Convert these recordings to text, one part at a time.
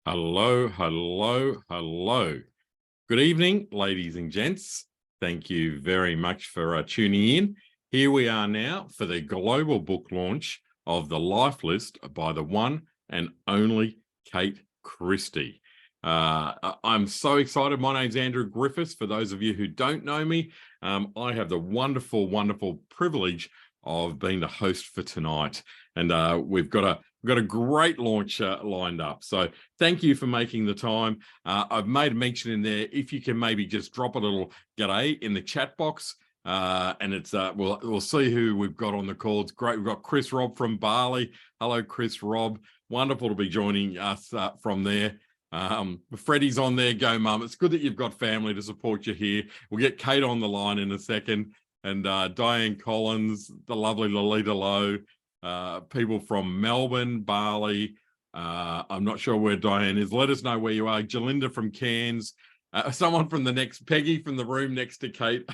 Hello, hello, hello. Good evening, ladies and gents. Thank you very much for tuning in. Here we are now for the global book launch of The Life List by the one and only Kate Christie. I'm so excited. My name's Andrew Griffiths. For those of you who don't know me, I have the wonderful, wonderful privilege of being the host for tonight. And we've got a great launch lined up. So thank you for making the time. I've made a mention in there. If you can maybe just drop a little g'day in the chat box, and it's we'll see who we've got on the call. It's great. We've got Chris Robb from Bali. Hello, Chris Robb. Wonderful to be joining us from there. Freddie's on there. Go, Mum. It's good that you've got family to support you here. We'll get Kate on the line in a second, and Diane Collins, the lovely Lolita Lowe. People from Melbourne, Bali. I'm not sure where Diane is. Let us know where you are. Jalinda from Cairns. Someone from Peggy from the room next to Kate.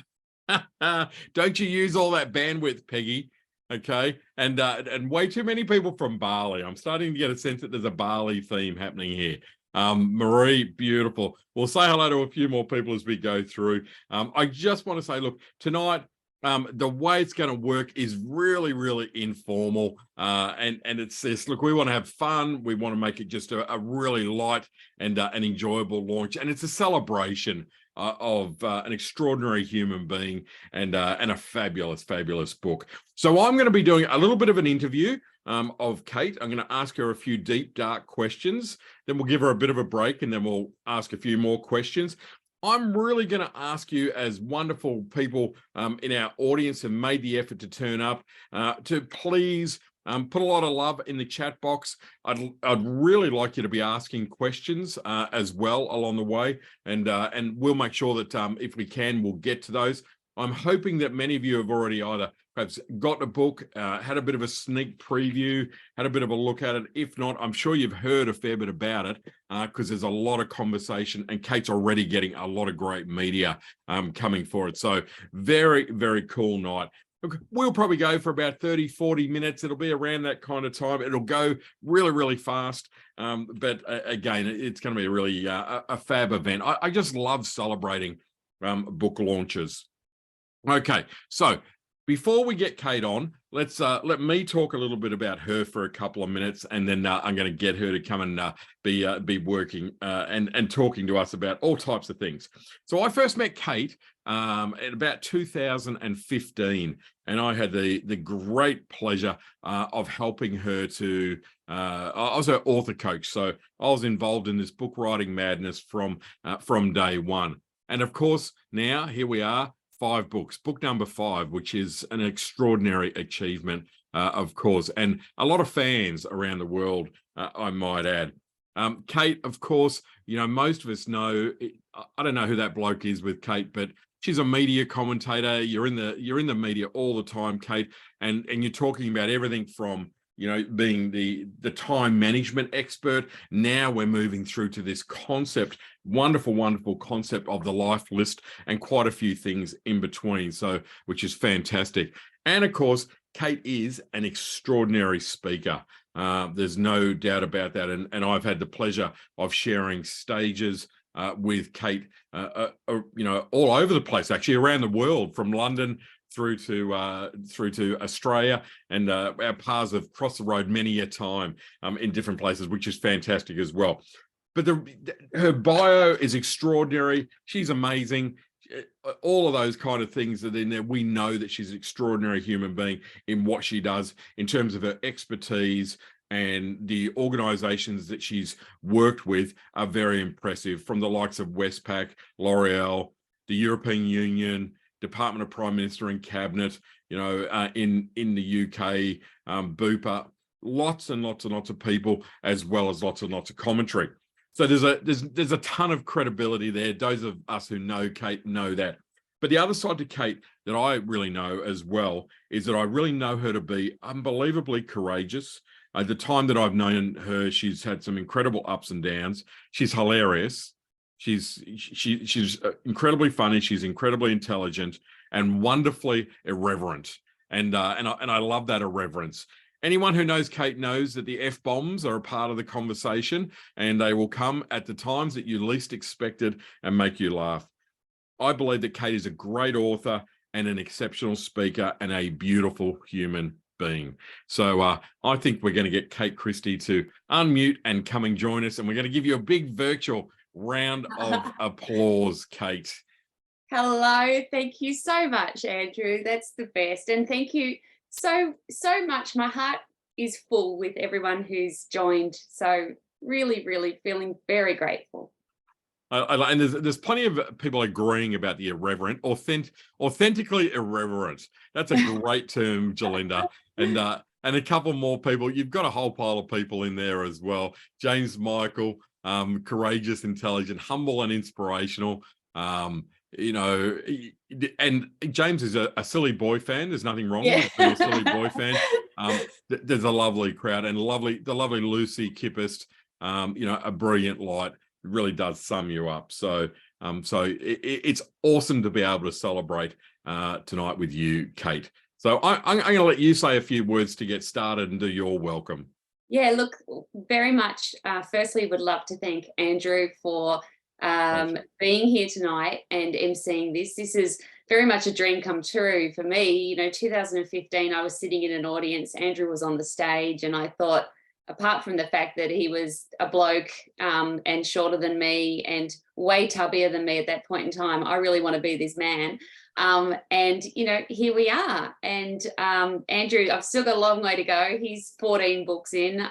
Don't you use all that bandwidth, Peggy? Okay, and way too many people from Bali. I'm starting to get a sense that there's a Bali theme happening here. Marie, beautiful. We'll say hello to a few more people as we go through. I just want to say, look, tonight, the way it's going to work is really, really informal. And it's this, look, we want to have fun. We want to make it just a really light and an enjoyable launch. And it's a celebration of an extraordinary human being and a fabulous, fabulous book. So I'm going to be doing a little bit of an interview of Kate. I'm going to ask her a few deep, dark questions. Then we'll give her a bit of a break and then we'll ask a few more questions. I'm really going to ask you, as wonderful people in our audience have made the effort to turn up, to please put a lot of love in the chat box. I'd really like you to be asking questions as well along the way, and we'll make sure that if we can, we'll get to those. I'm hoping that many of you have already either perhaps got a book, had a bit of a sneak preview, had a bit of a look at it. If not, I'm sure you've heard a fair bit about it because there's a lot of conversation and Kate's already getting a lot of great media coming for it. So very, very cool night. Look, we'll probably go for about 30, 40 minutes. It'll be around that kind of time. It'll go really, really fast. But again, it's going to be a really a fab event. I just love celebrating book launches. Okay, so before we get Kate on, let's let me talk a little bit about her for a couple of minutes, and then I'm going to get her to come and be working and talking to us about all types of things. So I first met Kate at about 2015, and I had the great pleasure of helping her to. I was her author coach, so I was involved in this book writing madness from day one, and of course now here we are. 5 books, book number 5, which is an extraordinary achievement, of course, and a lot of fans around the world, I might add. Kate, of course, you know, most of us know, I don't know who that bloke is with Kate, but she's a media commentator. You're in the media all the time, Kate, and you're talking about everything from, you know, being the time management expert. Now we're moving through to this concept, wonderful, wonderful concept of the life list and quite a few things in between. So, which is fantastic. And of course, Kate is an extraordinary speaker. There's no doubt about that. And I've had the pleasure of sharing stages with Kate, you know, all over the place, actually around the world, from London through to Australia, and our paths have crossed the road many a time in different places, which is fantastic as well. But her bio is extraordinary. She's amazing. All of those kind of things that in there, we know that she's an extraordinary human being in what she does in terms of her expertise, and the organizations that she's worked with are very impressive, from the likes of Westpac, L'Oreal, the European Union, Department of Prime Minister and Cabinet, you know, in the UK, Bupa, lots and lots and lots of people, as well as lots and lots of commentary. So there's a ton of credibility there. Those of us who know Kate know that. But the other side to Kate that I really know as well is that I really know her to be unbelievably courageous. At the time that I've known her, she's had some incredible ups and downs. She's hilarious. She's incredibly funny. She's incredibly intelligent and wonderfully irreverent. And I love that irreverence. Anyone who knows Kate knows that the F-bombs are a part of the conversation, and they will come at the times that you least expected and make you laugh. I believe that Kate is a great author and an exceptional speaker and a beautiful human being. So I think we're going to get Kate Christie to unmute and come and join us, and we're going to give you a big virtual round of applause, Kate. Hello, thank you so much, Andrew. That's the best. And thank you so much. My heart is full with everyone who's joined. So really, really feeling very grateful. And there's plenty of people agreeing about the irreverent, authentically irreverent. That's a great term, Jalinda. And a couple more people. You've got a whole pile of people in there as well. James Michael, courageous, intelligent, humble, and inspirational. You know, and James is a silly boy fan. There's nothing wrong with being a silly boy fan. There's a lovely crowd, and the lovely Lucy Kippist, you know, a brilliant light. It really does sum you up. So it's awesome to be able to celebrate tonight with you, Kate. So I'm going to let you say a few words to get started and do your welcome. Yeah, look, very much. Firstly, would love to thank Andrew for being here tonight and emceeing this. This is very much a dream come true for me. You know, 2015, I was sitting in an audience, Andrew was on the stage, and I thought, apart from the fact that he was a bloke and shorter than me and way tubbier than me at that point in time, I really want to be this man. And, you know, here we are. And Andrew, I've still got a long way to go. He's 14 books in,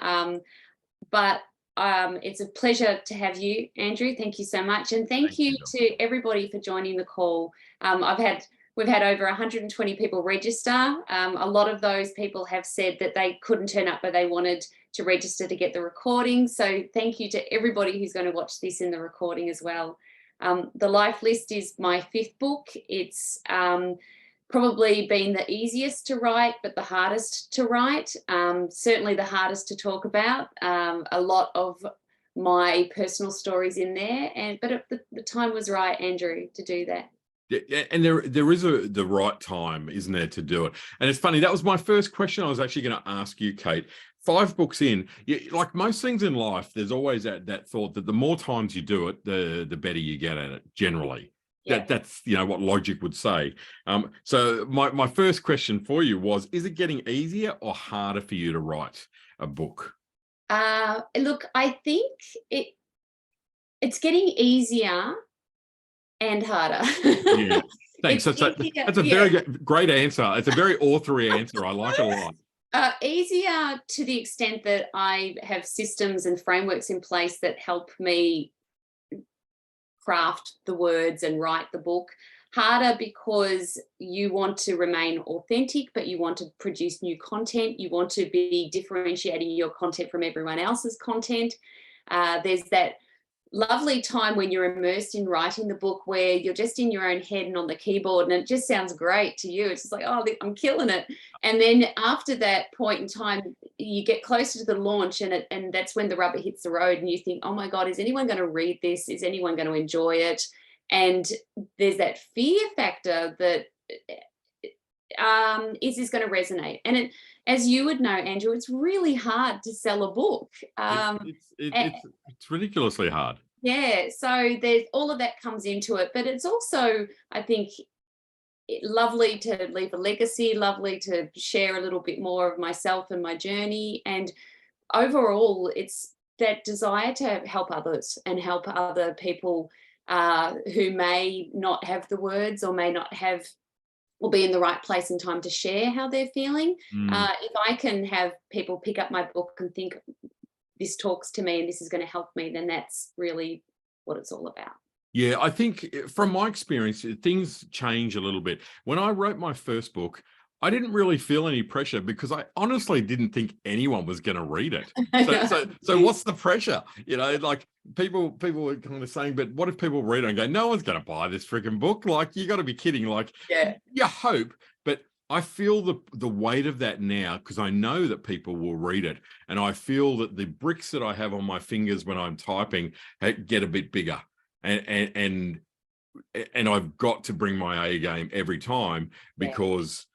but it's a pleasure to have you, Andrew. Thank you so much. And thank you to everybody for joining the call. We've had over 120 people register. A lot of those people have said that they couldn't turn up, but they wanted to register to get the recording. So thank you to everybody who's going to watch this in the recording as well. The Life List is my 5th book. It's probably been the easiest to write, but the hardest to write. Certainly the hardest to talk about. A lot of my personal stories in there, but the time was right, Andrew, to do that. Yeah, and there is the right time, isn't there, to do it? And it's funny, that was my first question I was actually going to ask you, Kate. 5 books in, like most things in life, there's always that thought that the more times you do it, the better you get at it, generally. Yeah. That's, you know, what logic would say. So my first question for you was, is it getting easier or harder for you to write a book? Look, I think it's getting easier and harder. Yeah, thanks. That's a very great answer. It's a very authory answer. I like it a lot. Easier to the extent that I have systems and frameworks in place that help me craft the words and write the book. Harder because you want to remain authentic, but you want to produce new content. You want to be differentiating your content from everyone else's content. There's that lovely time when you're immersed in writing the book where you're just in your own head and on the keyboard, and it just sounds great to you. It's just like, oh, I'm killing it. And then after that point in time, you get closer to the launch, and that's when the rubber hits the road, and you think, oh my God, is anyone going to read this? Is anyone going to enjoy it? And there's that fear factor that is this going to resonate? And as you would know, Andrew, it's really hard to sell a book. It's ridiculously hard. Yeah, so there's all of that comes into it, but it's also, I think, lovely to leave a legacy, lovely to share a little bit more of myself and my journey. And overall, it's that desire to help others and help other people who may not have the words or may not have or be in the right place and time to share how they're feeling. If I can have people pick up my book and think, this talks to me and this is going to help me, then that's really what it's all about. Yeah, I think from my experience, things change a little bit. When I wrote my first book, I didn't really feel any pressure because I honestly didn't think anyone was going to read it. So what's the pressure? You know, like people were kind of saying, but what if people read it and go, no one's going to buy this freaking book? Like, you got to be kidding. Like, you hope, but I feel the weight of that now because I know that people will read it, and I feel that the bricks that I have on my fingers when I'm typing get a bit bigger, and I've got to bring my A game every time because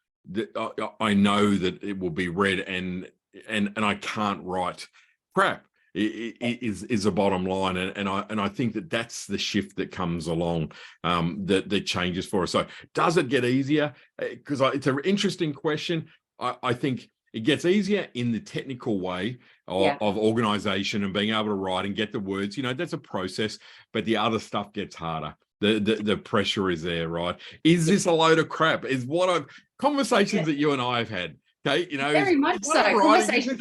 I know that it will be read, and and I can't write crap is a bottom line, and I think that's the shift that comes along, that changes for us. So does it get easier? Because it's an interesting question. I think it gets easier in the technical way of organization and being able to write and get the words. That's a process, but the other stuff gets harder. The pressure is there, right? Is this a load of crap? Is what conversations that you and I have had. Okay, very much so. Conversations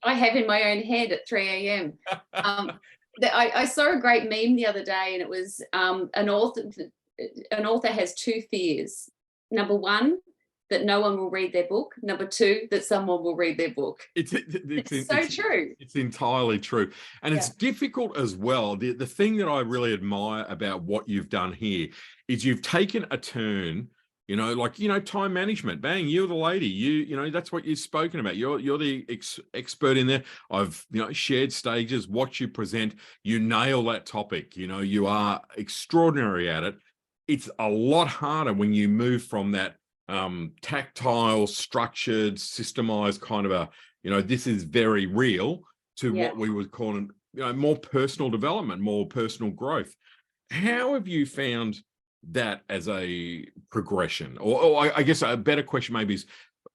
I have in my own head at 3 a.m. I saw a great meme the other day, and it was an author has two fears. Number one, that no one will read their book. Number two, that someone will read their book. It's so true. It's entirely true. And it's difficult as well. The thing that I really admire about what you've done here is you've taken a turn, time management. Bang, you're the lady. That's what you've spoken about. You're the expert in there. I've shared stages, watch you present. You nail that topic. You are extraordinary at it. It's a lot harder when you move from that tactile, structured, systemized kind of this is very real to what we would call more personal development, more personal growth. How have you found that as a progression? Or I guess a better question maybe is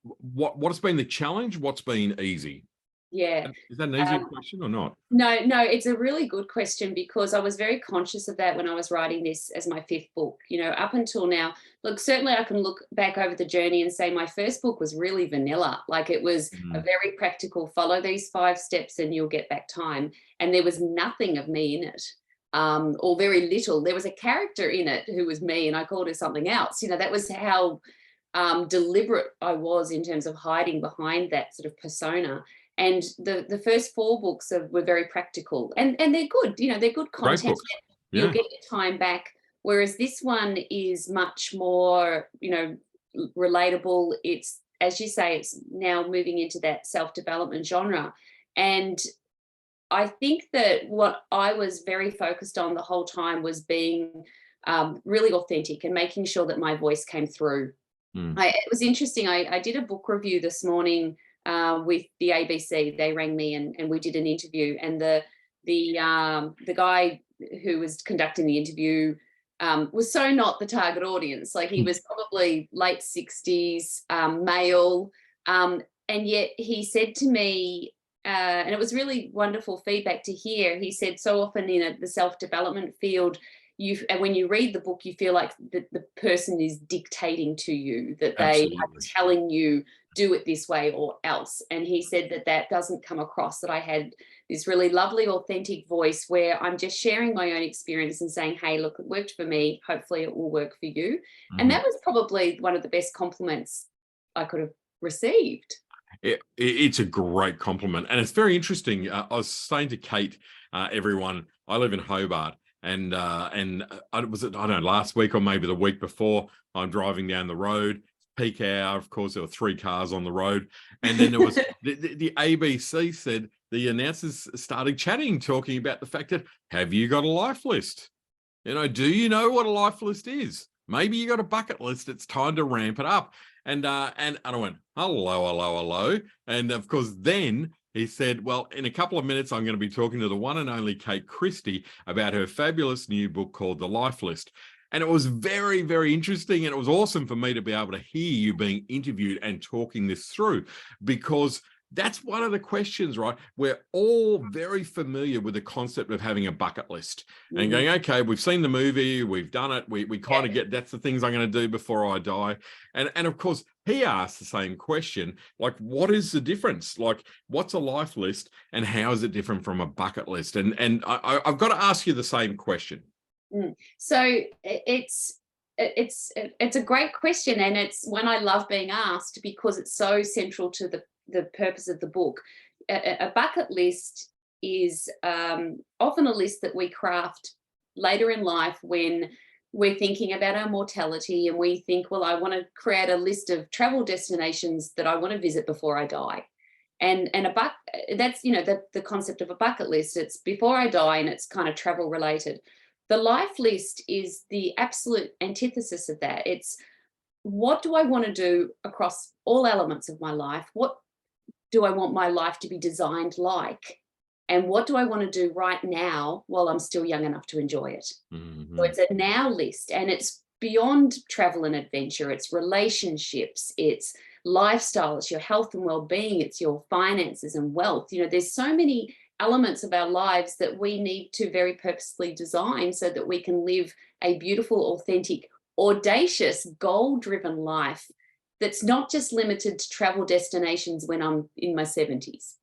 what has been the challenge? What's been easy? Yeah. Is that an easier question or not? No, it's a really good question, because I was very conscious of that when I was writing this as my fifth book. Up until now, look, certainly I can look back over the journey and say my first book was really vanilla. Like, it was a very practical, follow these 5 steps and you'll get back time. And there was nothing of me in it, or very little. There was a character in it who was me, and I called her something else. That was how deliberate I was in terms of hiding behind that sort of persona. And the first 4 books were very practical, and they're good. They're good content. You'll get your time back. Whereas this one is much more, relatable. It's, as you say, it's now moving into that self-development genre. And I think that what I was very focused on the whole time was being really authentic and making sure that my voice came through. It was interesting. I did a book review this morning with the ABC. They rang me and we did an interview, and the guy who was conducting the interview was so not the target audience. Like, he was probably late 60s, male, and yet he said to me, and it was really wonderful feedback to hear. He said, so often in the self-development field, when you read the book, you feel like the person is dictating to you, that they are telling you, do it this way or else. And he said that doesn't come across, that I had this really lovely, authentic voice where I'm just sharing my own experience and saying, hey, look, it worked for me. Hopefully it will work for you. And that was probably one of the best compliments I could have received. It's a great compliment. And it's very interesting. I was saying to Kate, everyone, I live in Hobart. And was it, I don't know, last week or maybe the week before, I'm driving down the road, peak hour. Of course, there were 3 cars on the road. And then there was the ABC said, the announcers started chatting, talking about the fact that, have you got a life list? Do you know what a life list is? Maybe you got a bucket list. It's time to ramp it up. And I went, hello. And of course, then he said, well, in a couple of minutes, I'm going to be talking to the one and only Kate Christie about her fabulous new book called The Life List. And it was very, very interesting. And it was awesome for me to be able to hear you being interviewed and talking this through, because that's one of the questions, right? We're all very familiar with the concept of having a bucket list and going, okay, we've seen the movie, we've done it. We kind of get, that's the things I'm going to do before I die. And of course, he asked the same question, like, what is the difference? Like, what's a life list and how is it different from a bucket list? And I've got to ask you the same question. So it's a great question, and it's one I love being asked because it's so central to the purpose of the book. A bucket list is often a list that we craft later in life when we're thinking about our mortality, and we think, well, I want to create a list of travel destinations that I want to visit before I die. And that's, the concept of a bucket list. It's before I die, and it's kind of travel related. The life list is the absolute antithesis of that. It's, what do I want to do across all elements of my life? What do I want my life to be designed like? And what do I want to do right now while I'm still young enough to enjoy it? Mhm. So it's a now list, and it's beyond travel and adventure. It's relationships, it's lifestyle, it's your health and well-being, it's your finances and wealth. You know, there's so many elements of our lives that we need to very purposely design so that we can live a beautiful, authentic, audacious, goal-driven life that's not just limited to travel destinations when I'm in my 70s.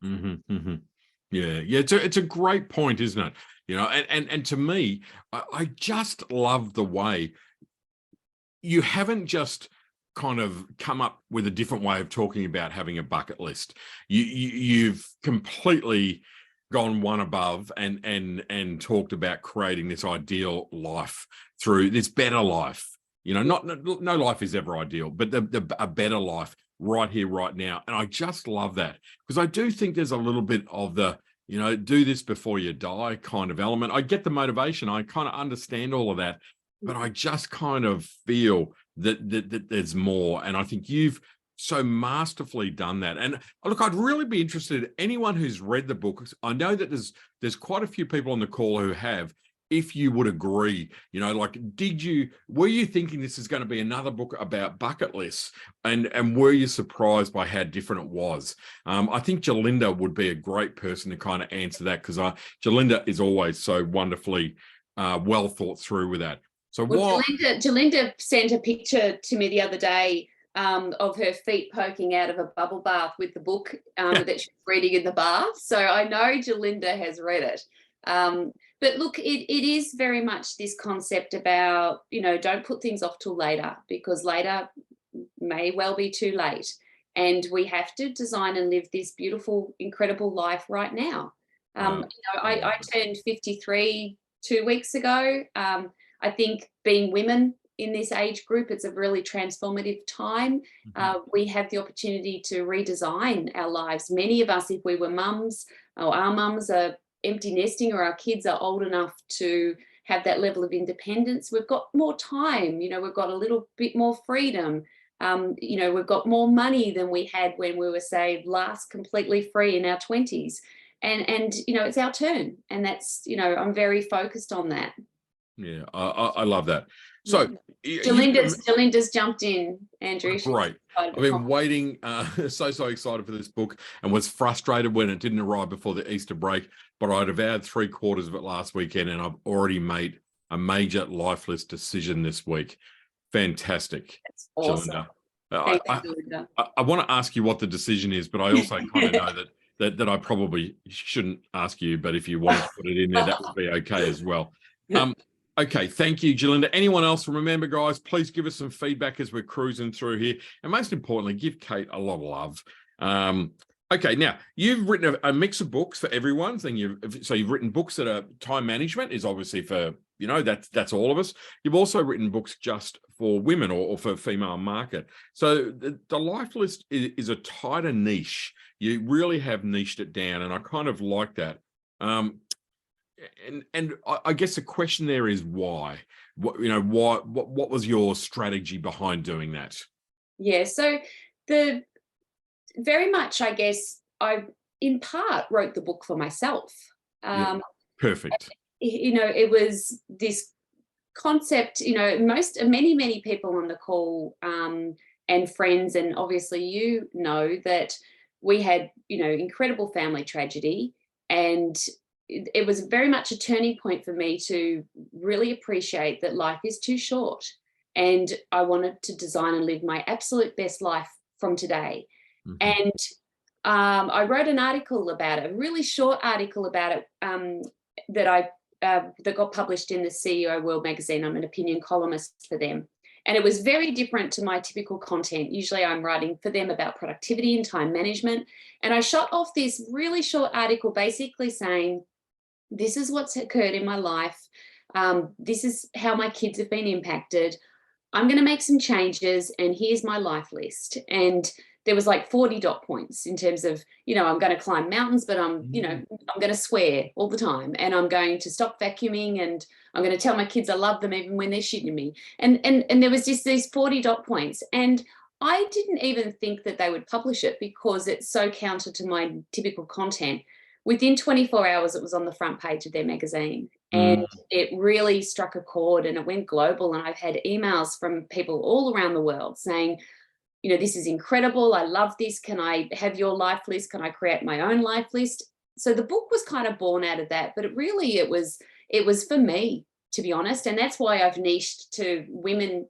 Yeah, it's a great point, isn't it? You know, and to me, I just love the way you haven't just kind of come up with a different way of talking about having a bucket list. You've completely gone one above and talked about creating this ideal life through this better life. You know, no life is ever ideal, but a better life right here, right now. And I just love that, because I do think there's a little bit of the, you know, do this before you die kind of element. I get the motivation. I kind of understand all of that, but I just kind of feel that there's more. And I think you've so masterfully done that. And look, I'd really be interested, anyone who's read the book, I know that there's quite a few people on the call who have, if you would agree, you know, like, were you thinking this is going to be another book about bucket lists, and were you surprised by how different it was? I think Jalinda would be a great person to kind of answer that, because Jalinda is always so wonderfully well thought through with that. So well, Jalinda sent a picture to me the other day of her feet poking out of a bubble bath with the book that she's reading in the bath. So I know Jalinda has read it. But look, it is very much this concept about, you know, don't put things off till later, because later may well be too late. And we have to design and live this beautiful, incredible life right now. You know, I turned 53 2 weeks ago. I think being women in this age group, it's a really transformative time. We have the opportunity to redesign our lives. Many of us, if we were mums, or our mums are empty nesting, or our kids are old enough to have that level of independence, we've got more time. You know, we've got a little bit more freedom. You know, we've got more money than we had when we were, say, last completely free in our 20s. And you know, it's our turn. And that's, you know, I'm very focused on that. Yeah, I love that. So Jalinda's jumped in, Andrew. Great. I've been waiting, so excited for this book, and was frustrated when it didn't arrive before the Easter break, but I'd avowed 3/4 of it last weekend, and I've already made a major life list decision this week. Fantastic. That's awesome. Jalinda. I want to ask you what the decision is, but I also kind of know that I probably shouldn't ask you, but if you want to put it in there, that would be okay as well. Okay, thank you, Jalinda. Anyone else? Remember, guys, please give us some feedback as we're cruising through here. And most importantly, give Kate a lot of love. Okay, now, you've written a mix of books for everyone. So you've written books that are time management is obviously for, you know, that's all of us. You've also written books just for women or for female market. So the life list is a tighter niche. You really have niched it down, and I kind of like that. And I guess the question there is why? What was your strategy behind doing that? Yeah, so very much, I guess, I in part wrote the book for myself. Perfect. You know, it was this concept, you know, many people on the call and friends, and obviously, you know, that we had, you know, incredible family tragedy, and it was very much a turning point for me to really appreciate that life is too short, and I wanted to design and live my absolute best life from today. And I wrote an article about it, a really short article about it that got published in the CEO World magazine. I'm an opinion columnist for them. And it was very different to my typical content. Usually I'm writing for them about productivity and time management. And I shot off this really short article basically saying, this is what's occurred in my life. This is how my kids have been impacted. I'm going to make some changes, and here's my life list. And there was like 40 dot points in terms of, you know, I'm going to climb mountains, but I'm going to swear all the time, and I'm going to stop vacuuming, and I'm going to tell my kids I love them even when they're shitting me. And there was just these 40 dot points. And I didn't even think that they would publish it because it's so counter to my typical content. Within 24 hours, it was on the front page of their magazine, and it really struck a chord and it went global. And I've had emails from people all around the world saying, you know, this is incredible. I love this. Can I have your life list? Can I create my own life list? So the book was kind of born out of that, but it was for me, to be honest. And that's why I've niched to women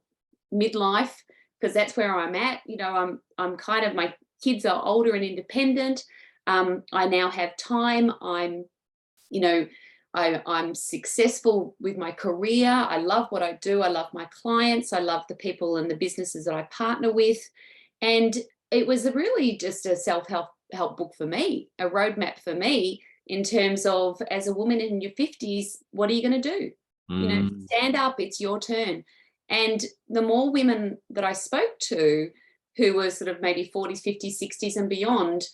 midlife, because that's where I'm at. You know, I'm kind of, my kids are older and independent. I now have time. You know, I'm successful with my career. I love what I do. I love my clients. I love the people and the businesses that I partner with. And it was really just a self-help book for me, a roadmap for me in terms of, as a woman in your 50s, what are you going to do? You know, stand up, it's your turn. And the more women that I spoke to who were sort of maybe 40s, 50s, 60s and beyond,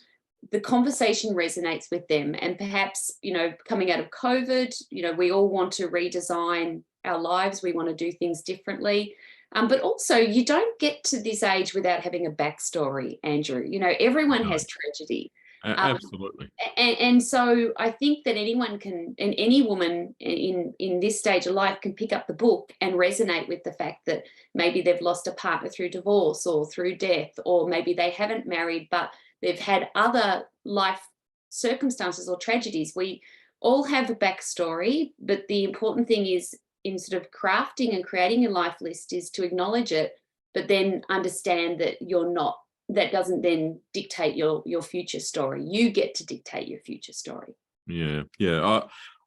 the conversation resonates with them. And perhaps, you know, coming out of COVID, you know, we all want to redesign our lives. We want to do things differently. But also, you don't get to this age without having a backstory, Andrew. You know, everyone has tragedy. Absolutely. And so I think that anyone can, and any woman in this stage of life can pick up the book and resonate with the fact that maybe they've lost a partner through divorce or through death, or maybe they haven't married, but they've had other life circumstances or tragedies. We all have a backstory, but the important thing is, in sort of crafting and creating a life list, is to acknowledge it, but then understand that that doesn't then dictate your future story. You get to dictate your future story. Yeah.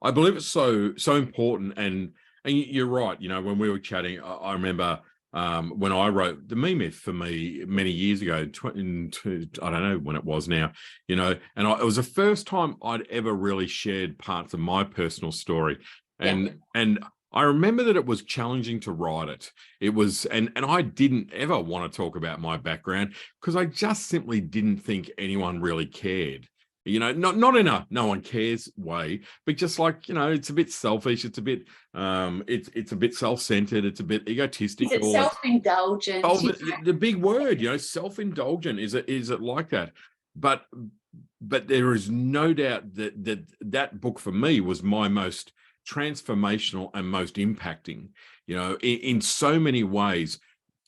I believe it's so important, and you're right. You know, when we were chatting, I remember when I wrote The Me Myth for me many years ago, I don't know when it was now, you know, and it was the first time I'd ever really shared parts of my personal story, and I remember that it was challenging to write it. It was, and I didn't ever want to talk about my background because I just simply didn't think anyone really cared. You know, not in a no one cares way, but just like, you know, it's a bit selfish. It's a bit, it's a bit self-centered. It's a bit egotistic. Is it self-indulgent? Oh, the big word, you know, self-indulgent. Is it like that? But there is no doubt that book for me was my most transformational and most impacting, you know, in so many ways,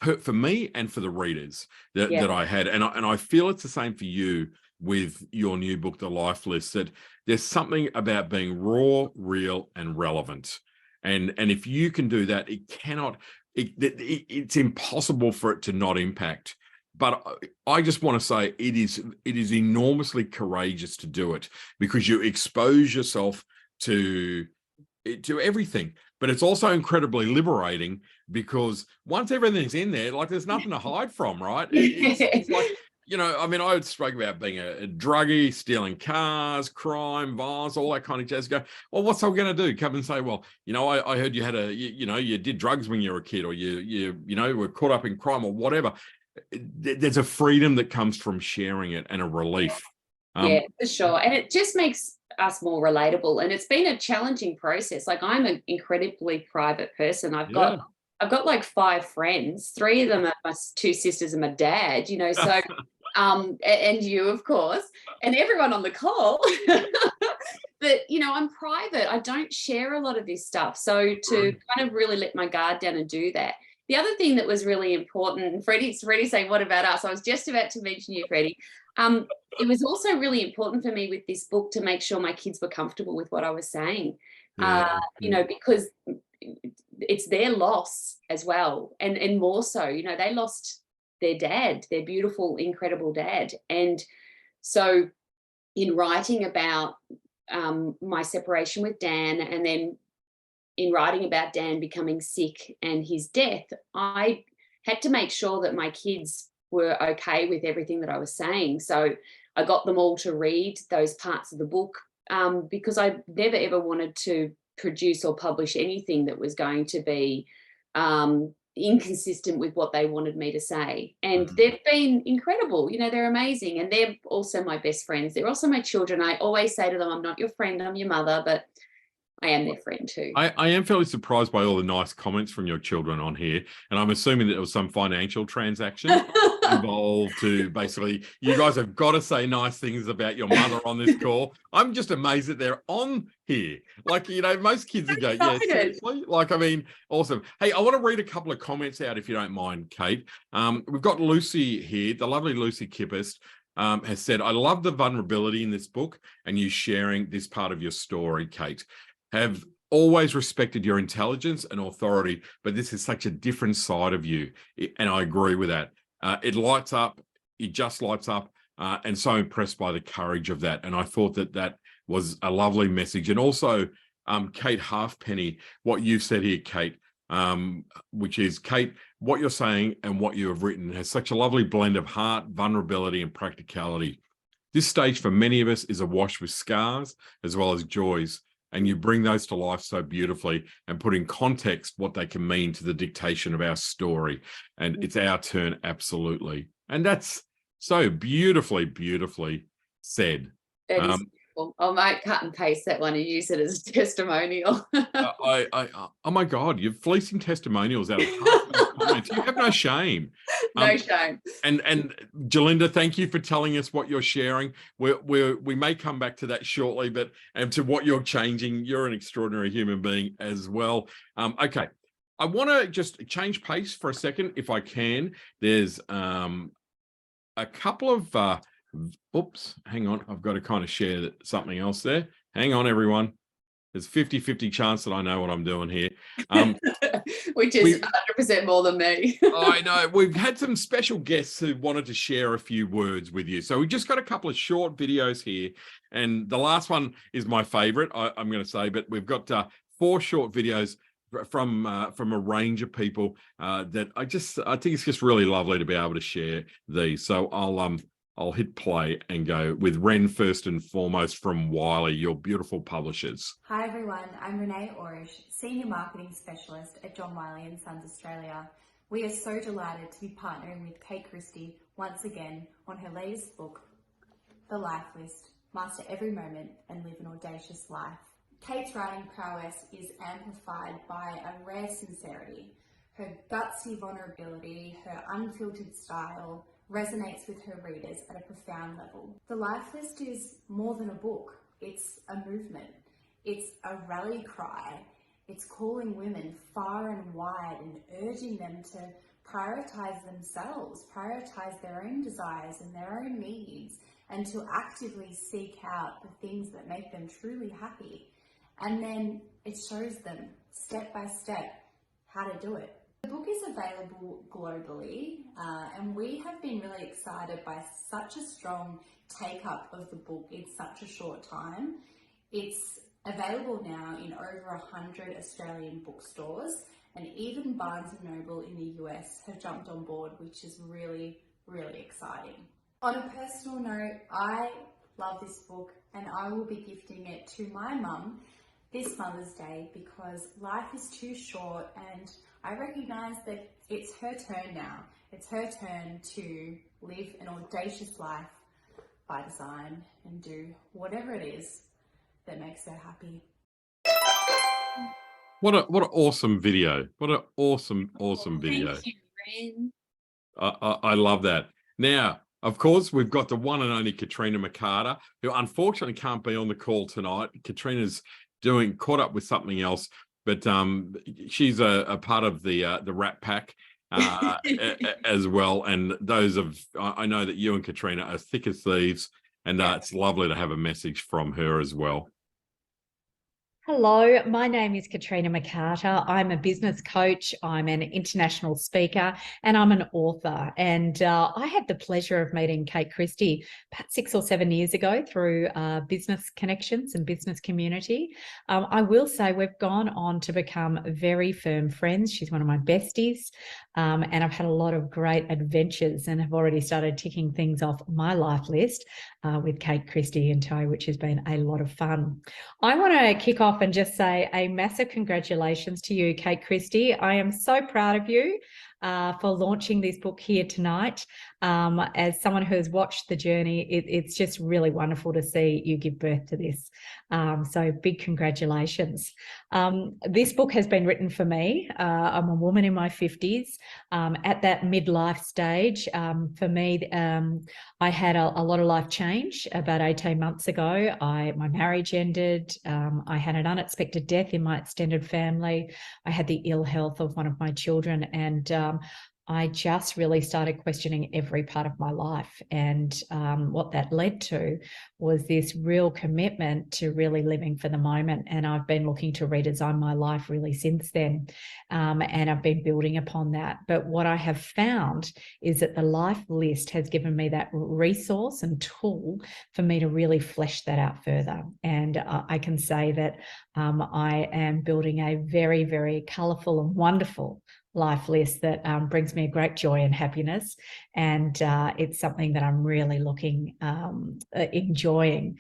for me and for the readers that I had. And I feel it's the same for you with your new book, The Life List, that there's something about being raw, real, and relevant. And if you can do that, it's impossible for it to not impact. But I just want to say it is enormously courageous to do it, because you expose yourself to everything. But it's also incredibly liberating, because once everything's in there, like, there's nothing to hide from, right? It's like, you know, I mean, I spoke about being a druggie, stealing cars, crime, violence, all that kind of jazz. Go, well, what's I going to do? Come and say, well, you know, I heard you had you did drugs when you were a kid, or you were caught up in crime or whatever. There's a freedom that comes from sharing it, and a relief. Yeah, for sure. And it just makes us more relatable. And it's been a challenging process. Like, I'm an incredibly private person. I've got like 5 friends. 3 of them are my 2 sisters and my dad, you know, so and you, of course, and everyone on the call. But, you know, I'm private. I don't share a lot of this stuff. So to kind of really let my guard down and do that. The other thing that was really important, and Freddie's saying, what about us? I was just about to mention you, Freddie. It was also really important for me with this book to make sure my kids were comfortable with what I was saying, you know, because it's their loss as well. And more so, you know, they lost their dad, their beautiful, incredible dad. And so in writing about my separation with Dan, and then in writing about Dan becoming sick and his death, I had to make sure that my kids were okay with everything that I was saying. So I got them all to read those parts of the book, because I never ever wanted to produce or publish anything that was going to be inconsistent with what they wanted me to say. And they've been incredible. You know, they're amazing. And they're also my best friends. They're also my children. I always say to them, I'm not your friend, I'm your mother, but I am their friend too. I am fairly surprised by all the nice comments from your children on here, and I'm assuming that there was some financial transaction involved to basically, you guys have got to say nice things about your mother on this call. I'm just amazed that they're on here. Like, you know, most kids would go, yeah, seriously? Like, I mean, awesome. Hey, I want to read a couple of comments out if you don't mind, Kate. We've got Lucy here, the lovely Lucy Kippist. Has said, I love the vulnerability in this book and you sharing this part of your story, Kate. Have always respected your intelligence and authority, but this is such a different side of you. And I agree with that. It lights up, it just lights up, and so impressed by the courage of that. And I thought that that was a lovely message. And also, Kate Halfpenny, what you've said here, Kate, which is, Kate, what you're saying and what you have written has such a lovely blend of heart, vulnerability, and practicality. This stage for many of us is awash with scars as well as joys, and you bring those to life so beautifully and put in context what they can mean to the dictation of our story. And it's our turn, absolutely. And that's so beautifully, beautifully said. That is beautiful. I might cut and paste that one and use it as a testimonial. Oh my God, you're fleecing testimonials out of half those comments. You have no shame. No shame. And Jalinda, thank you for telling us what you're sharing. We may come back to that shortly, but and to what you're changing. You're an extraordinary human being as well. Okay, I want to just change pace for a second, if I can. There's a couple of oops, hang on. I've got to kind of share something else there. Hang on, everyone. There's 50-50 chance that I know what I'm doing here. Which is 100% more than me. I know. We've had some special guests who wanted to share a few words with you. So we just got a couple of short videos here. And the last one is my favorite, I'm going to say, but we've got 4 short videos from a range of people that I think it's just really lovely to be able to share these. So I'll hit play and go with Ren first and foremost from Wiley, your beautiful publishers. Hi everyone, I'm Renee Orish, Senior Marketing Specialist at John Wiley & Sons Australia. We are so delighted to be partnering with Kate Christie once again on her latest book, The Life List, Master Every Moment and Live an Audacious Life. Kate's writing prowess is amplified by a rare sincerity. Her gutsy vulnerability, her unfiltered style, resonates with her readers at a profound level. The Life List is more than a book. It's a movement. It's a rally cry. It's calling women far and wide and urging them to prioritize themselves, prioritize their own desires and their own needs, and to actively seek out the things that make them truly happy. And then it shows them step by step how to do it. The book is available globally, and we have been really excited by such a strong take-up of the book in such a short time. It's available now in over 100 Australian bookstores, and even Barnes & Noble in the US have jumped on board, which is really, really exciting. On a personal note, I love this book, and I will be gifting it to my mum this Mother's Day because life is too short, and I recognise that it's her turn now. It's her turn to live an audacious life by design and do whatever it is that makes her happy. What an awesome video. What an awesome video. Thank you, Ren. I love that. Now, of course, we've got the one and only Katrina McCarter, who unfortunately can't be on the call tonight. Katrina's caught up with something else, but she's a part of the Rat Pack as well. And I know that you and Katrina are thick as thieves, and it's lovely to have a message from her as well. Hello, my name is Katrina McCarter. I'm a business coach, I'm an international speaker, and I'm an author. And I had the pleasure of meeting Kate Christie about 6 or 7 years ago through business connections and business community. I will say we've gone on to become very firm friends. She's one of my besties, and I've had a lot of great adventures and have already started ticking things off my life list with Kate Christie in tow, which has been a lot of fun. I want to kick off and just say a massive congratulations to you, Kate Christie. I am so proud of you. for launching this book here tonight. As someone who has watched the journey, it's just really wonderful to see you give birth to this. So big congratulations. This book has been written for me. I'm a woman in my 50s, at that midlife stage. For me, I had a lot of life change about 18 months ago. My marriage ended. I had an unexpected death in my extended family. I had the ill health of one of my children, and I just really started questioning every part of my life. And what that led to was this real commitment to really living for the moment. And I've been looking to redesign my life really since then. And I've been building upon that. But what I have found is that the life list has given me that resource and tool for me to really flesh that out further. And I can say that I am building a very, very colourful and wonderful life list that brings me a great joy and happiness, and it's something that I'm really enjoying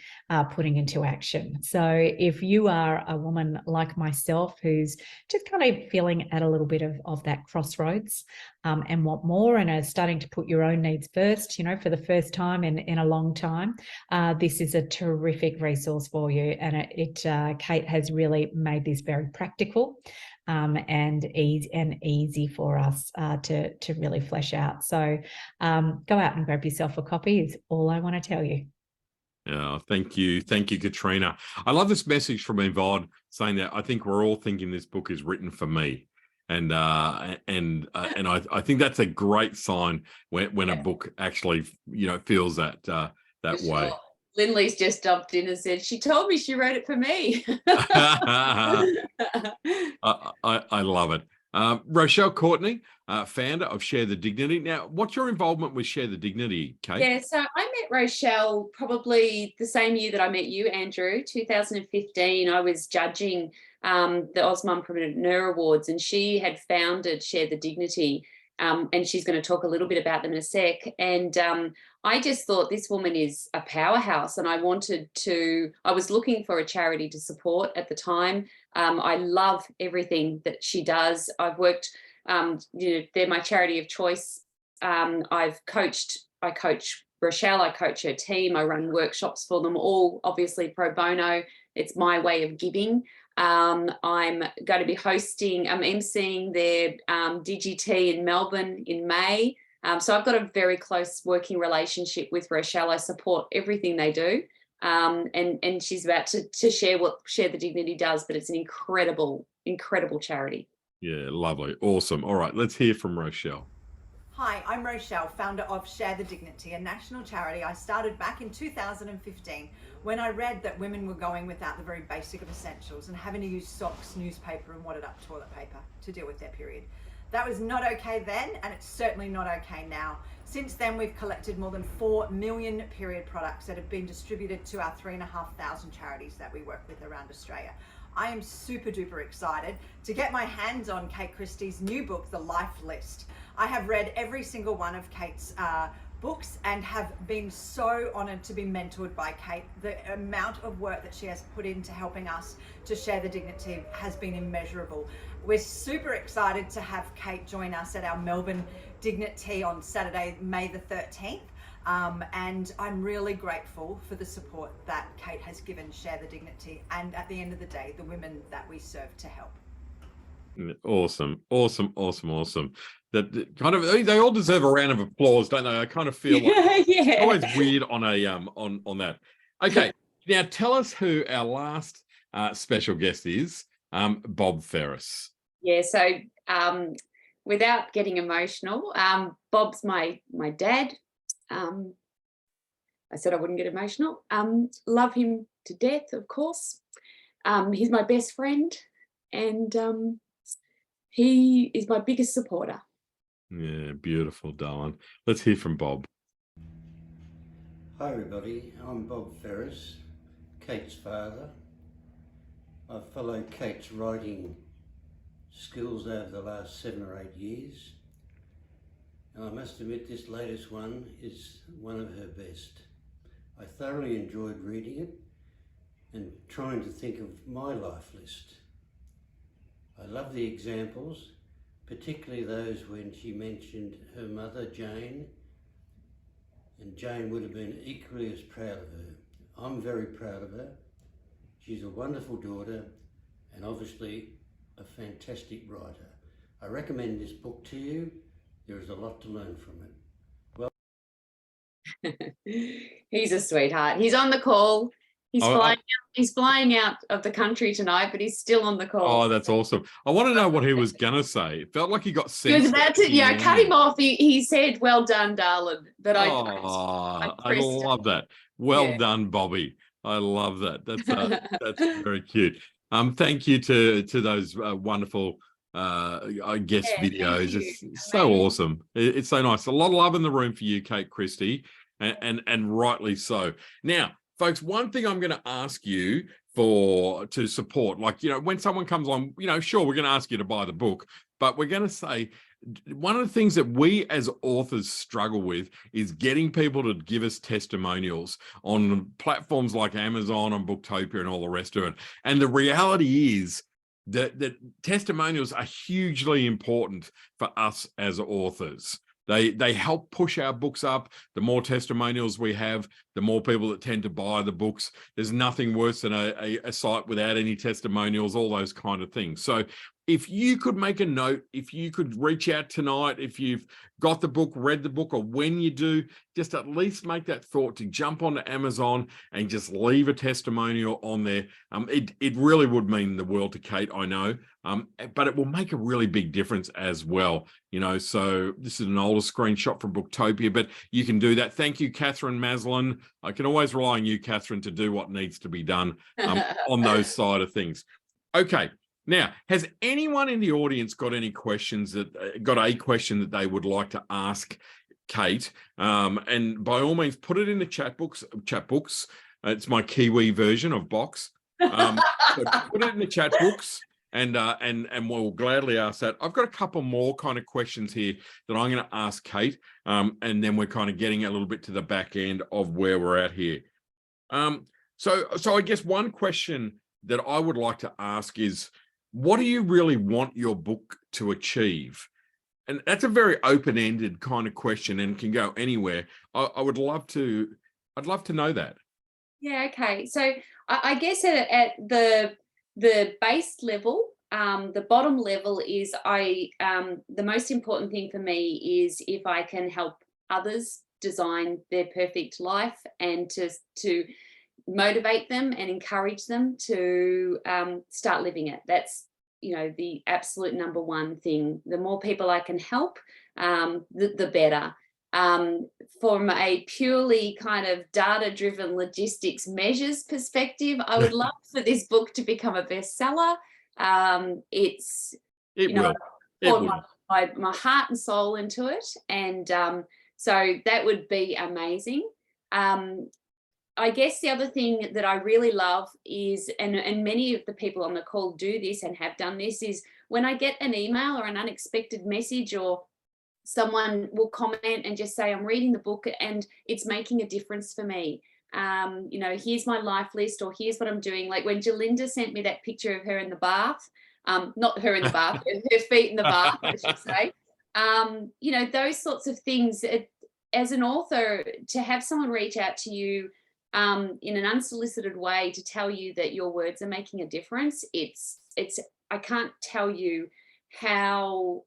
putting into action. So if you are a woman like myself who's just kind of feeling at a little bit of that crossroads and want more, and are starting to put your own needs first, for the first time in a long time, this is a terrific resource for you. And Kate has really made this very practical and easy for us to really flesh out. So go out and grab yourself a copy is all I want to tell you. Yeah, thank you, Katrina. I love this message from Yvonne saying that I think we're all thinking this book is written for me, and I think that's a great sign when a book actually feels that way. Lindley's just jumped in and said, she told me she wrote it for me. I love it. Rochelle Courtney, founder of Share the Dignity. Now, what's your involvement with Share the Dignity, Kate? Yeah, so I met Rochelle probably the same year that I met you, Andrew, 2015. I was judging the Aumompreneur Awards, and she had founded Share the Dignity. And she's going to talk a little bit about them in a sec. And I just thought this woman is a powerhouse, and I was looking for a charity to support at the time. I love everything that she does. I've worked, they're my charity of choice. I coach Rochelle, I coach her team, I run workshops for them, all obviously pro bono. It's my way of giving. I'm going to be emceeing their DGT in Melbourne in May. So I've got a very close working relationship with Rochelle. I support everything they do. And she's about to share what Share the Dignity does, but it's an incredible charity. Yeah, lovely. Awesome. All right, let's hear from Rochelle. Hi, I'm Rochelle, founder of Share the Dignity, a national charity I started back in 2015 when I read that women were going without the very basic of essentials and having to use socks, newspaper and wadded up toilet paper to deal with their period. That was not okay then, and it's certainly not okay now. Since then, we've collected more than 4 million period products that have been distributed to our 3,500 charities that we work with around Australia. I am super duper excited to get my hands on Kate Christie's new book, The Life List. I have read every single one of Kate's books and have been so honoured to be mentored by Kate. The amount of work that she has put into helping us to share the dignity has been immeasurable. We're super excited to have Kate join us at our Melbourne Dignity on Saturday, May the 13th. And I'm really grateful for the support that Kate has given Share the Dignity, and at the end of the day, the women that we serve to help. Awesome. That kind of, they all deserve a round of applause, don't they? I kind of feel like it's always weird on a on that. Okay, now tell us who our last special guest is. Bob Ferris. Yeah, so without getting emotional, Bob's my dad. I said I wouldn't get emotional. Love him to death, of course. He's my best friend, and he is my biggest supporter. Yeah, beautiful, darling. Let's hear from Bob. Hi everybody, I'm Bob Ferris, Kate's father. I've followed Kate's writing skills over the last 7 or 8 years. And I must admit this latest one is one of her best. I thoroughly enjoyed reading it and trying to think of my life list. I love the examples, particularly those when she mentioned her mother, Jane, and Jane would have been equally as proud of her. I'm very proud of her. She's a wonderful daughter and obviously a fantastic writer. I recommend this book to you. There is a lot to learn from it. He's a sweetheart. He's on the call. He's Oh, flying out. He's flying out of the country tonight, but he's still on the call. Oh, that's awesome. I want to know what he was going to say. It felt like he got He was sense. about to, yeah, I cut him off. He said, "Well done, darling." But I I love that. Well done, Bobby. I love that. That's very cute. Thank you to those wonderful I guess videos. It's so awesome. It's so nice. A lot of love in the room for you, Kate Christie, and rightly so. Now, folks, one thing I'm going to ask you to support, like, you know, when someone comes on, you know, sure, we're going to ask you to buy the book, but we're going to say one of the things that we as authors struggle with is getting people to give us testimonials on platforms like Amazon and Booktopia and all the rest of it. And the reality is that testimonials are hugely important for us as authors. They help push our books up. The more testimonials we have, the more people that tend to buy the books. There's nothing worse than a site without any testimonials, all those kind of things. So if you could make a note, if you could reach out tonight, if you've got the book, read the book, or when you do, just at least make that thought to jump onto Amazon and just leave a testimonial on there. It really would mean the world to Kate, I know, but it will make a really big difference as well. You know, so this is an older screenshot from Booktopia, but you can do that. Thank you, Catherine Maslin. I can always rely on you, Catherine, to do what needs to be done on those side of things. Okay. Now, has anyone in the audience got any questions got a question that they would like to ask Kate? And by all means, put it in the chat books. It's my Kiwi version of box. So put it in the chat books, and we'll gladly ask that. I've got a couple more kind of questions here that I'm going to ask Kate, and then we're kind of getting a little bit to the back end of where we're at here. So I guess one question that I would like to ask is, what do you really want your book to achieve? And that's a very open-ended kind of question and can go anywhere. I'd love to know that. Yeah, okay. So I guess at the base level, the bottom level is the most important thing for me is if I can help others design their perfect life and to motivate them and encourage them to start living it. That's, you know, the absolute number one thing. The more people I can help, the better. From a purely kind of data-driven logistics measures perspective, I would love for this book to become a bestseller. It will. My heart and soul into it, and so that would be amazing. I guess the other thing that I really love is, and many of the people on the call do this and have done this, is when I get an email or an unexpected message, or someone will comment and just say, I'm reading the book and it's making a difference for me. You know, here's my life list, or here's what I'm doing. Like when Jalinda sent me that picture of her in the bath, not her in the bath, her feet in the bath, I should say. You know, those sorts of things. As an author, to have someone reach out to you in an unsolicited way to tell you that your words are making a difference, I can't tell you how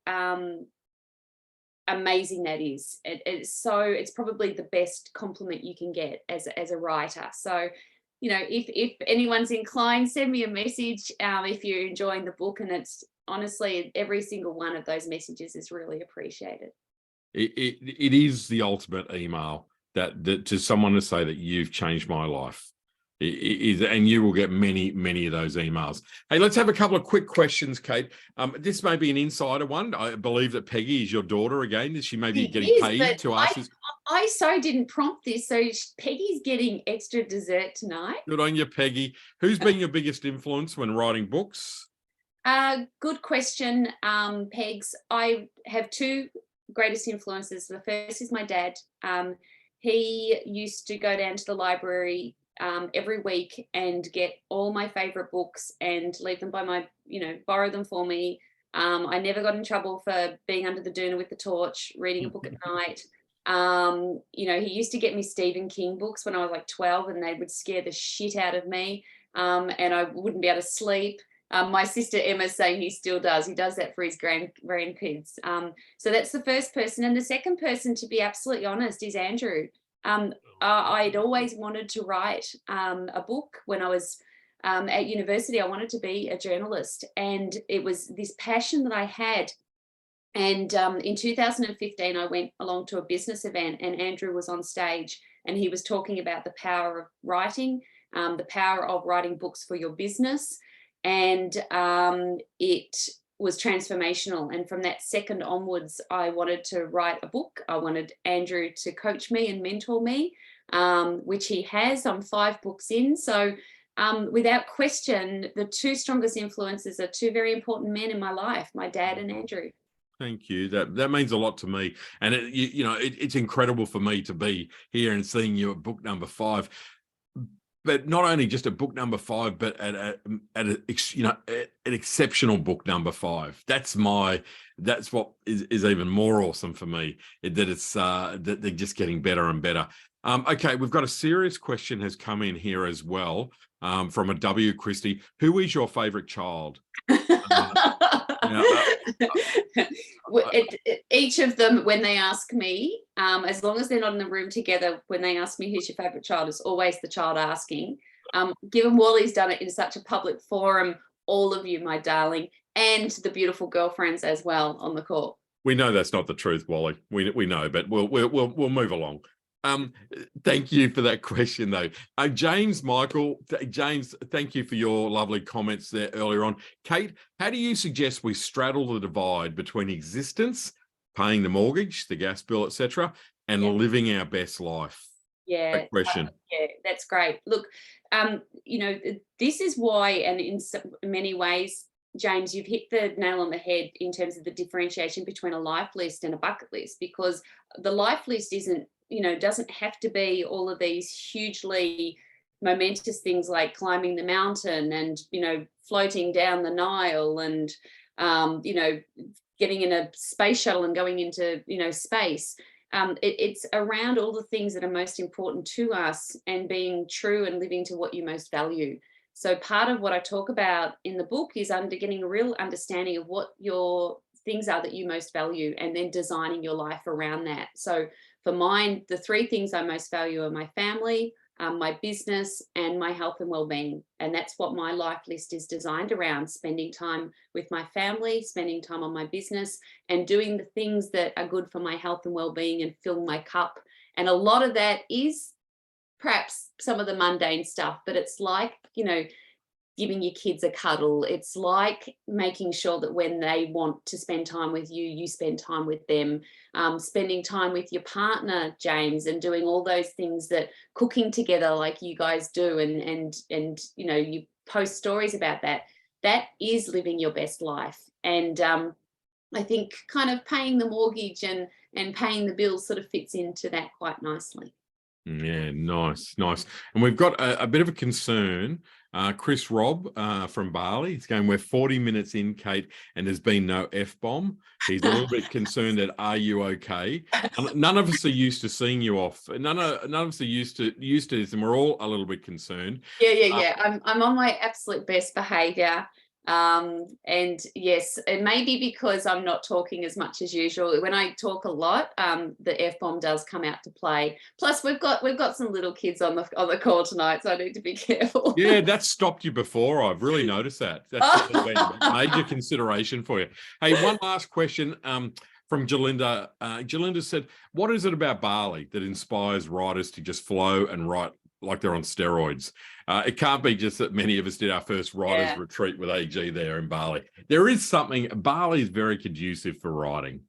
amazing that is. It's probably the best compliment you can get as a writer. So, you know, if anyone's inclined, send me a message if you're enjoying the book, and it's honestly every single one of those messages is really appreciated. It is the ultimate email. That to someone to say that you've changed my life, and you will get many of those emails. Hey, let's have a couple of quick questions, Kate. This may be an insider one. I believe that Peggy is your daughter again. Is she maybe getting paid to ask this? I didn't prompt this, so Peggy's getting extra dessert tonight. Good on you, Peggy. Who's been your biggest influence when writing books? Good question, Pegs. I have two greatest influences. The first is my dad. He used to go down to the library every week and get all my favorite books and leave them by my, borrow them for me I never got in trouble for being under the doona with the torch, reading a book at night. You know, he used to get me Stephen King books when I was like 12, and they would scare the shit out of me. And I wouldn't be able to sleep. My sister Emma's saying he still does. He does that for his grandkids. So that's the first person. And the second person, to be absolutely honest, is Andrew. I'd always wanted to write a book when I was at university. I wanted to be a journalist, and it was this passion that I had. And in 2015, I went along to a business event, and Andrew was on stage, and he was talking about the power of writing, the power of writing books for your business. And it was transformational. And from that second onwards, I wanted to write a book. I wanted Andrew to coach me and mentor me, which he has. I'm 5 books in. So without question, the 2 strongest influences are 2 very important men in my life, my dad and Andrew. Thank you. That means a lot to me. And it's incredible for me to be here and seeing you at book number 5. But not only just at book number 5, but at an exceptional book number 5. That's what is even more awesome for me, that it's that they're just getting better and better. Okay, we've got a serious question has come in here as well, from a W. Christie. Who is your favorite child? Each of them, when they ask me, as long as they're not in the room together, when they ask me who's your favorite child, it's always the child asking. Given Wally's done it in such a public forum, all of you, my darling, and the beautiful girlfriends as well on the call. We know that's not the truth, Wally. We know, but we'll move along. Thank you for that question, though. James, thank you for your lovely comments there earlier on. Kate, how do you suggest we straddle the divide between existence, paying the mortgage, the gas bill, etc., and living our best life? Yeah, great question. Yeah, that's great. Look, this is why, and in many ways, James, you've hit the nail on the head in terms of the differentiation between a life list and a bucket list, because the life list doesn't have to be all of these hugely momentous things like climbing the mountain and, floating down the Nile and, getting in a space shuttle and going into, space. It's around all the things that are most important to us and being true and living to what you most value. So part of what I talk about in the book is getting a real understanding of what your things are that you most value, and then designing your life around that. So for mine, the 3 things I most value are my family, my business, and my health and well-being. And that's what my life list is designed around: spending time with my family, spending time on my business, and doing the things that are good for my health and well-being and fill my cup. And a lot of that is perhaps some of the mundane stuff, but it's like, giving your kids a cuddle. It's like making sure that when they want to spend time with you, you spend time with them. Spending time with your partner, James, and doing all those things, that cooking together like you guys do, and you post stories about that. That is living your best life. And I think kind of paying the mortgage and paying the bills sort of fits into that quite nicely. Yeah, nice. And we've got a bit of a concern. Chris Robb from Bali, he's going, we're 40 minutes in, Kate, and there's been no F-bomb. He's a little bit concerned that, are you okay? None of us are used to seeing you off. None of us are used to this, and we're all a little bit concerned. Yeah. I'm on my absolute best behavior. And yes, it may be because I'm not talking as much as usual. When I talk a lot, the F-bomb does come out to play. Plus we've got some little kids on the call tonight, so I need to be careful. Yeah, that's stopped you before. I've really noticed that. That's been a major consideration for you. Hey, one last question from Jalinda. Jalinda said, what is it about Bali that inspires writers to just flow and write like they're on steroids? It can't be just that many of us did our first writers retreat with AG there in Bali. There is something. Bali is very conducive for writing.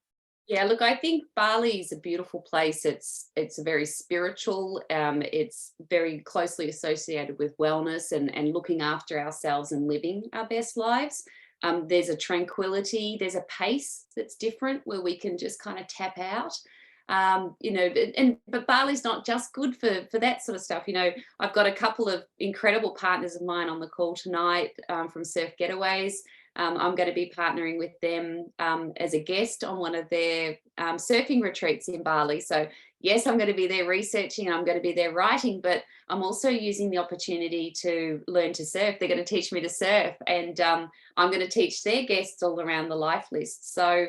Yeah, look, I think Bali is a beautiful place. It's very spiritual. It's very closely associated with wellness and looking after ourselves and living our best lives. There's a tranquility, there's a pace that's different where we can just kind of tap out. But Bali's not just good for that sort of stuff. I've got a couple of incredible partners of mine on the call tonight from Surf Getaways. I'm going to be partnering with them as a guest on one of their surfing retreats in Bali. So yes, I'm going to be there researching, I'm going to be there writing, but I'm also using the opportunity to learn to surf. They're going to teach me to surf, and I'm going to teach their guests all around the life list. So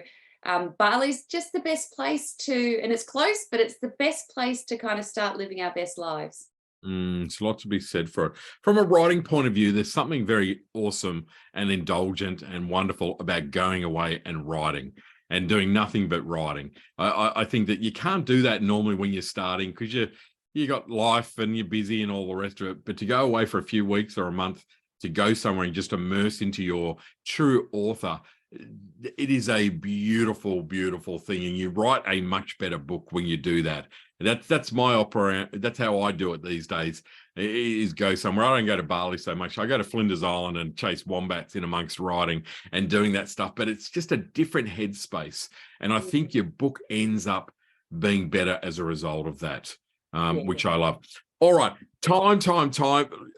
Bali's just the best place to, and it's close, but it's the best place to kind of start living our best lives. It's a lot to be said for it. From a writing point of view, there's something very awesome and indulgent and wonderful about going away and writing and doing nothing but writing. I think that you can't do that normally when you're starting, because you got life and you're busy and all the rest of it. But to go away for a few weeks or a month, to go somewhere and just immerse into your true author, it is a beautiful, beautiful thing. And you write a much better book when you do that. That's my opera. That's how I do it these days, is go somewhere. I don't go to Bali so much. I go to Flinders Island and chase wombats in amongst writing and doing that stuff. But it's just a different headspace. And I think your book ends up being better as a result of that, which I love. All right, time.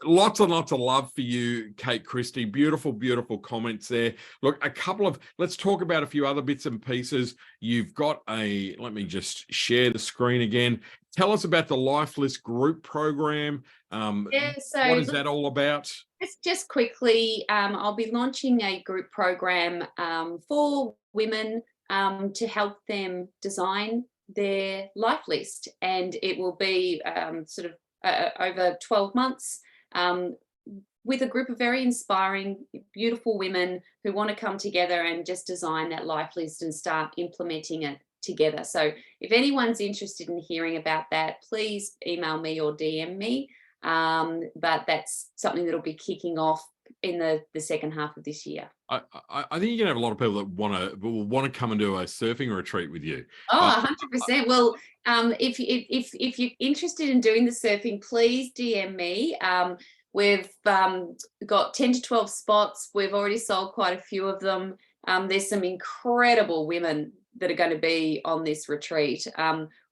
Lots and lots of love for you, Kate Christie. Beautiful, beautiful comments there. Look, let's talk about a few other bits and pieces. You've got let me just share the screen again. Tell us about the Life List group program. So what is that all about? Just quickly, I'll be launching a group program for women to help them design their life list, and it will be sort of over 12 months with a group of very inspiring, beautiful women who want to come together and just design that life list and start implementing it together. So if anyone's interested in hearing about that, please email me or DM me. But that's something that'll be kicking off in the second half of this year. I think you're gonna have a lot of people that want to come and do a surfing retreat with you. Oh, 100%. Well, if you're interested in doing the surfing, please DM me. We've got 10 to 12 spots. We've already sold quite a few of them. There's some incredible women that are going to be on this retreat,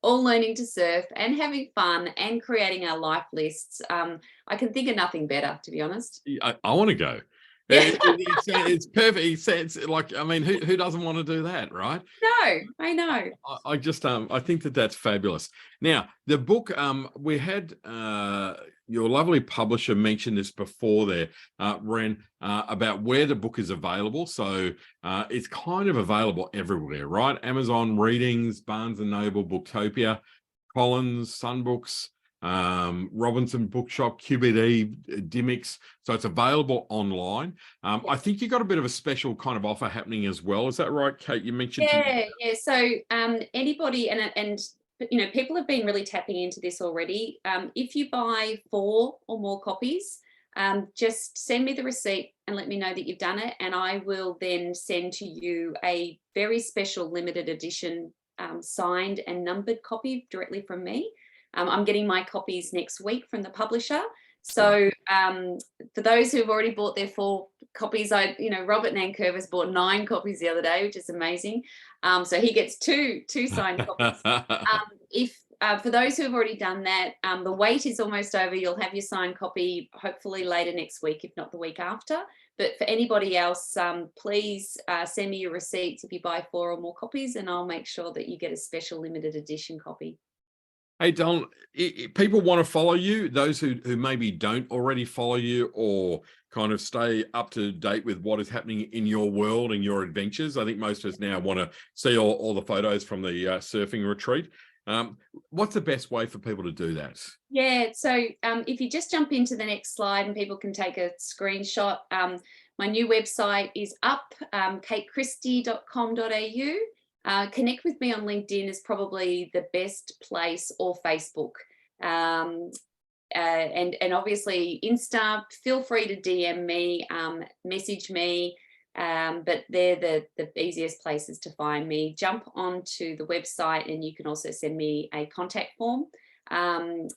all learning to surf and having fun and creating our life lists. I can think of nothing better, to be honest. I want to go. It's perfect. It's like, I mean, who doesn't want to do that, right? No, I know. I just I think that's fabulous. Now, the book, we had your lovely publisher mention this before there, Ren, about where the book is available. So it's kind of available everywhere, right? Amazon Readings, Barnes & Noble, Booktopia, Collins, Sunbooks, Robinson Bookshop, QBD, Dymocks. So it's available online. I think you got a bit of a special kind of offer happening as well. Is that right, Kate? You mentioned. Yeah. So anybody, and you know, people have been really tapping into this already. If you buy 4 or more copies, just send me the receipt and let me know that you've done it, and I will then send to you a very special limited edition signed and numbered copy directly from me. I'm getting my copies next week from the publisher. So for those who've already bought their 4 copies, Robert Nankervis bought 9 copies the other day, which is amazing. So he gets two signed copies. For those who have already done that, the wait is almost over. You'll have your signed copy hopefully later next week, if not the week after. But for anybody else, please send me your receipts if you buy 4 or more copies, and I'll make sure that you get a special limited edition copy. Hey, Don, people want to follow you, those who maybe don't already follow you or kind of stay up to date with what is happening in your world and your adventures. I think most of us now want to see all the photos from the surfing retreat. What's the best way for people to do that? Yeah, so if you just jump into the next slide and people can take a screenshot, my new website is up, katechristie.com.au. Connect with me on LinkedIn is probably the best place, or Facebook. And obviously Insta, feel free to DM me, message me, but they're the easiest places to find me. Jump onto the website and you can also send me a contact form.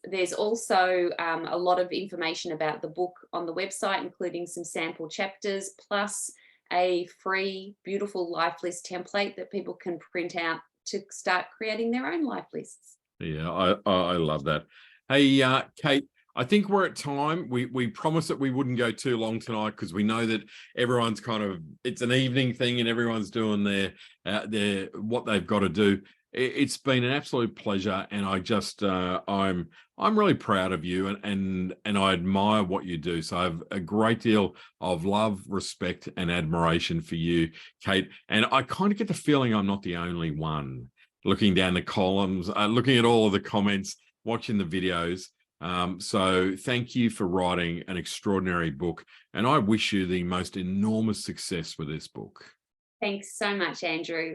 There's also a lot of information about the book on the website, including some sample chapters, plus a free, beautiful life list template that people can print out to start creating their own life lists. Yeah, I love that. Hey, Kate, I think we're at time. We promised that we wouldn't go too long tonight because we know that everyone's it's an evening thing and everyone's doing their what they've got to do. It's been an absolute pleasure, and I just I'm really proud of you, and I admire what you do. So I have a great deal of love, respect, and admiration for you, Kate. And I kind of get the feeling I'm not the only one looking down the columns, looking at all of the comments, watching the videos. So thank you for writing an extraordinary book, and I wish you the most enormous success with this book. Thanks so much, Andrew.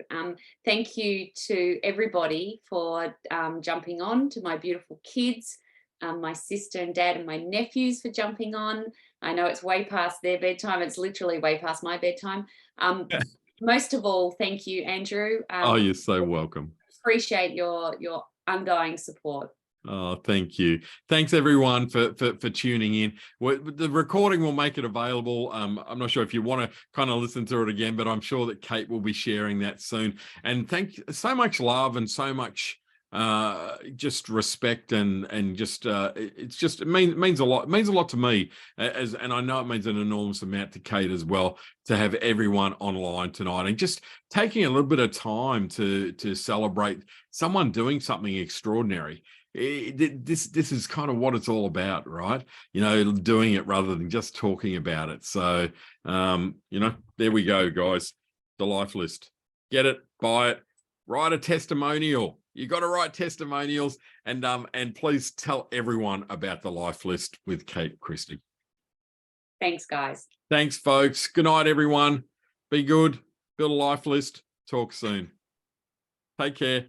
Thank you to everybody for jumping on, to my beautiful kids, my sister and dad and my nephews for jumping on. I know it's way past their bedtime. It's literally way past my bedtime. Most of all, thank you, Andrew. Oh, you're so welcome. Appreciate your ongoing support. Oh, thank you. Thanks everyone for tuning in. The recording will make it available. I'm not sure if you want to kind of listen to it again, but I'm sure that Kate will be sharing that soon. And thank so much love and so much just respect and just it means a lot. It means a lot to me and I know it means an enormous amount to Kate as well, to have everyone online tonight and just taking a little bit of time to celebrate someone doing something extraordinary. This is kind of what it's all about, right? You know, doing it rather than just talking about it. So, you know, there we go, guys. The Life List. Get it, buy it, write a testimonial. You got to write testimonials, and please tell everyone about the Life List with Kate Christie. Thanks, guys. Thanks, folks. Good night, everyone. Be good. Build a Life List. Talk soon. Take care.